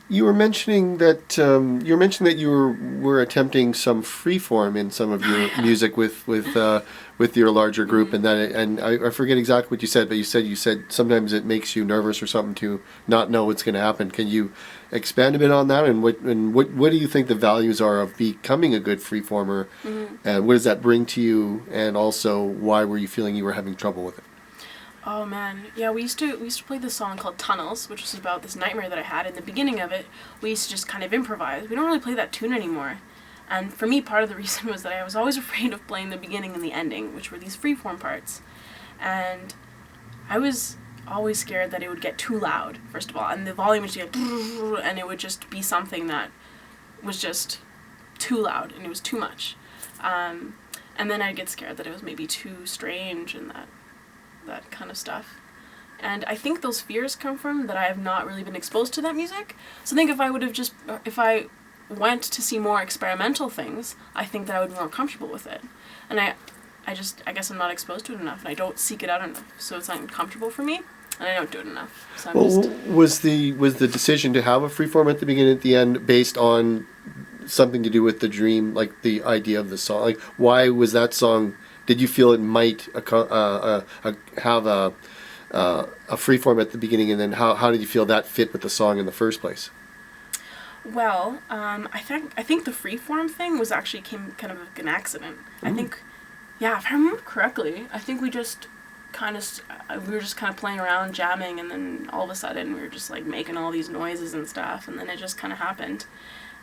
You were mentioning that you were attempting some freeform in some of your music with your larger group, Mm-hmm. and I forget exactly what you said, but you said sometimes it makes you nervous or something to not know what's going to happen. Can you expand a bit on that, and what do you think the values are of becoming a good freeformer, Mm-hmm. and what does that bring to you, and also why were you feeling you were having trouble with it? Oh man, yeah. We used to play this song called Tunnels, which was about this nightmare that I had. In the beginning of it, we used to just kind of improvise. We don't really play that tune anymore. And for me, part of the reason was that I was always afraid of playing the beginning and the ending, which were these freeform parts. And I was always scared that it would get too loud, first of all, and the volume would just get, and it would just be something that was just too loud and it was too much. Um, and then I'd get scared that it was maybe too strange and that kind of stuff. And I think those fears come from that I have not really been exposed to that music. So I think if I went to see more experimental things, I think that I would be more comfortable with it. And I guess I'm not exposed to it enough, and I don't seek it out enough. So it's uncomfortable for me, and I don't do it enough. So I'm Well, just, was the decision to have a freeform at the beginning and at the end based on something to do with the dream, like the idea of the song? Like, why was that song? Did you feel it might have a freeform at the beginning, and then how did you feel that fit with the song in the first place? well, I think the freeform thing was actually came kind of like an accident. I Ooh. think, yeah, if I remember correctly, I think we just kind of we were just kind of playing around, jamming, and then all of a sudden we were just like making all these noises and stuff, and then it just kind of happened.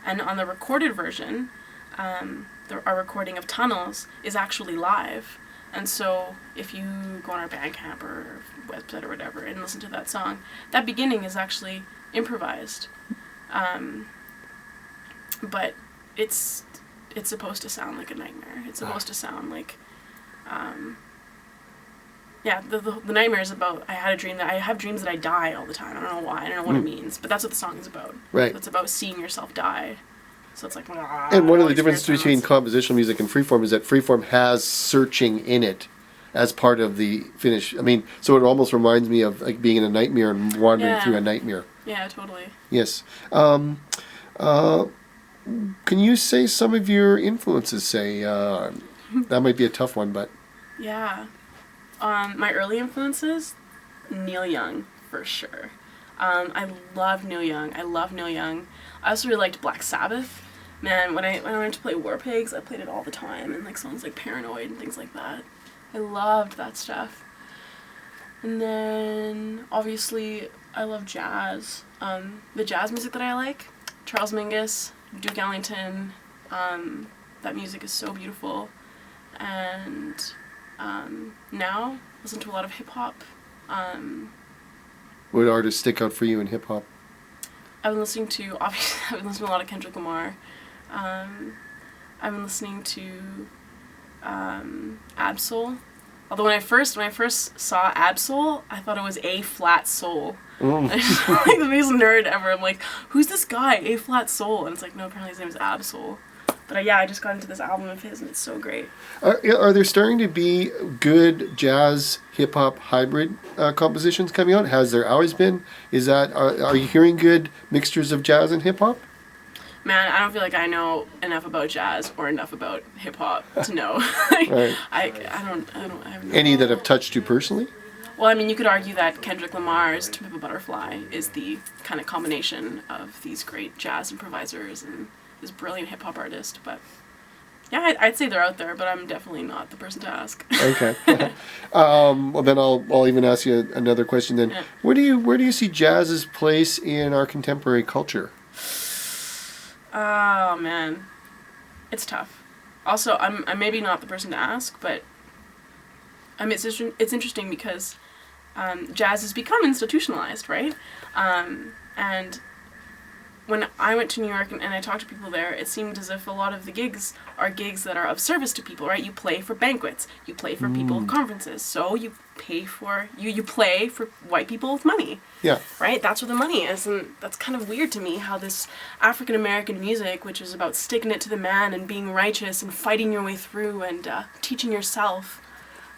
And on the recorded version, our recording of Tunnels is actually live. And so if you go on our Bandcamp or website or whatever and listen to that song, that beginning is actually improvised. Um, but it's supposed to sound like a nightmare. It's supposed to sound like, um, yeah, the nightmare is about, I have dreams that I die all the time. I don't know why, I don't know what it means, but that's what the song is about. Right. It's about seeing yourself die. So it's like, And one of all the these weird differences between sounds. compositional music and freeform is that freeform has searching in it as part of the finish. I mean, so it almost reminds me of like being in a nightmare and wandering through Yeah. a nightmare. Yeah, totally. Yes. Uh, can you say some of your influences? Say that might be a tough one, but Yeah. My early influences, Neil Young, for sure. I love Neil Young. I love Neil Young. I also really liked Black Sabbath. Man, when I went to play War Pigs, I played it all the time, and like songs like Paranoid and things like that. I loved that stuff. And then obviously I love jazz. The jazz music that I like, Charles Mingus, Duke Ellington. That music is so beautiful. And now listen to a lot of hip hop. what artists stick out for you in hip hop? I've been listening to obviously I've been listening to a lot of Kendrick Lamar. I've been listening to Absol. Although when I first saw Absol, I thought it was A flat soul. Mm. I'm like the biggest nerd ever. I'm like, who's this guy? A flat soul, and it's like, no, apparently his name is Absol. But yeah, I just got into this album of his, and it's so great. Are there starting to be good jazz hip hop hybrid compositions coming out? Has there always been? Are you hearing good mixtures of jazz and hip hop? Man, I don't feel like I know enough about jazz or enough about hip hop to know. Like, Right. I have no. Any that have touched you personally? Well, I mean, you could argue that Kendrick Lamar's "To Pimp a Butterfly" is the kind of combination of these great jazz improvisers and this brilliant hip hop artist. But yeah, I'd say they're out there, but I'm definitely not the person to ask. Okay. Well, then I'll even ask you another question. Then, Yeah. where do you see jazz's place in our contemporary culture? Oh man, it's tough. Also, I'm maybe not the person to ask, but I mean it's interesting because jazz has become institutionalized, right? And when I went to New York and I talked to people there, it seemed as if a lot of the gigs are gigs that are of service to people, right? You play for banquets, you play for people with conferences, so you pay for you play for white people with money. Yeah. Right? That's where the money is, and that's kind of weird to me how this African American music, which is about sticking it to the man and being righteous and fighting your way through and teaching yourself,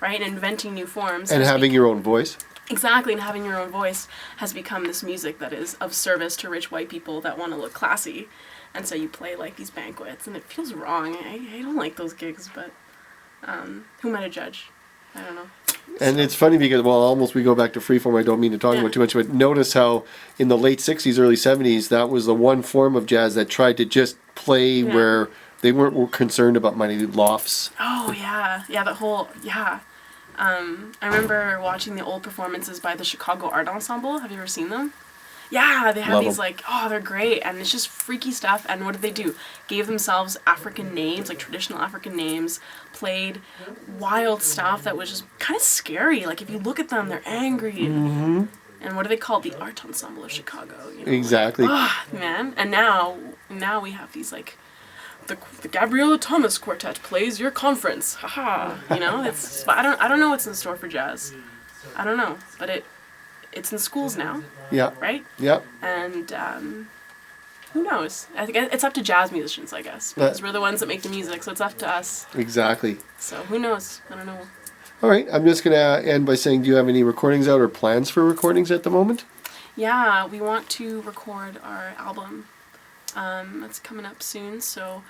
right, and inventing new forms. And having your own voice. Exactly, and having your own voice has become this music that is of service to rich white people that want to look classy. And so you play like these banquets, and it feels wrong. I don't like those gigs, but who am I to judge? I don't know. And it's funny because, well, almost we go back to freeform. I don't mean to talk about too much, but notice how in the late 60s, early 70s, that was the one form of jazz that tried to just play where they weren't concerned about money, lofts. Oh, yeah. Yeah, the whole, yeah. I remember watching the old performances by the Chicago Art Ensemble. Have you ever seen them? Yeah, they have these like, oh, they're great, and it's just freaky stuff. And what did they do? Gave themselves African names, like traditional African names, played wild stuff that was just kind of scary. Like if you look at them, they're angry. And what do they call the Art Ensemble of Chicago? You know? Exactly. Man. And now we have these like, the Gabriela Thomas Quartet plays your conference. Haha. You know, it's I don't know what's in store for jazz. I don't know, but it's in schools now. Yeah. Right? Yeah. And who knows? I think it's up to jazz musicians, I guess, because we're the ones that make the music, so it's up to us. Exactly. So who knows? I don't know. All right. I'm just going to end by saying, do you have any recordings out or plans for recordings at the moment? Yeah, we want to record our album. That's coming up soon, so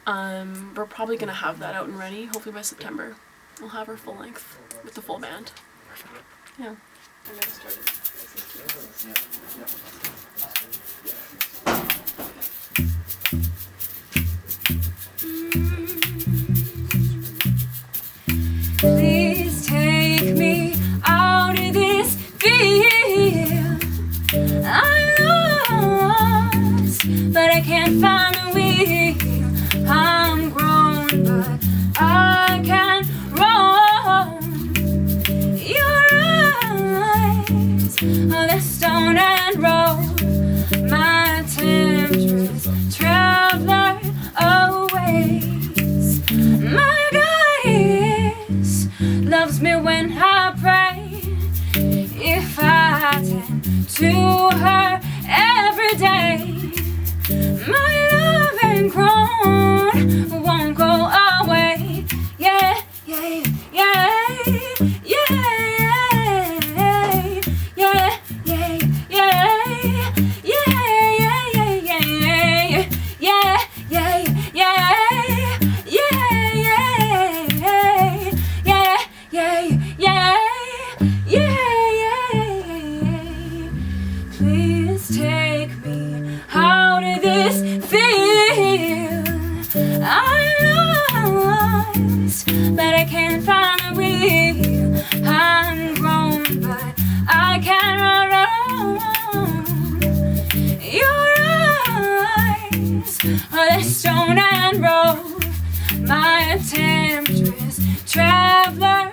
we're probably going to have that out and ready, hopefully by September. We'll have our full length with the full band. Yeah. Please take me out of this field. I'm lost, but I can't find the wheel. I'm grown, but I can't roam. Your eyes are the stone and road. My temptress traveler awaits. My goddess loves me when I pray. If I tend to her every day, my love ain't grown, won't go away. Yeah, yeah, yeah, yeah, yeah, yeah, yeah, yeah, yeah, yeah, Please take me out of this field. I'm lost, but I can't find the wheel. I'm grown, but I can't run. Your eyes are the stone and road. My temptress traveler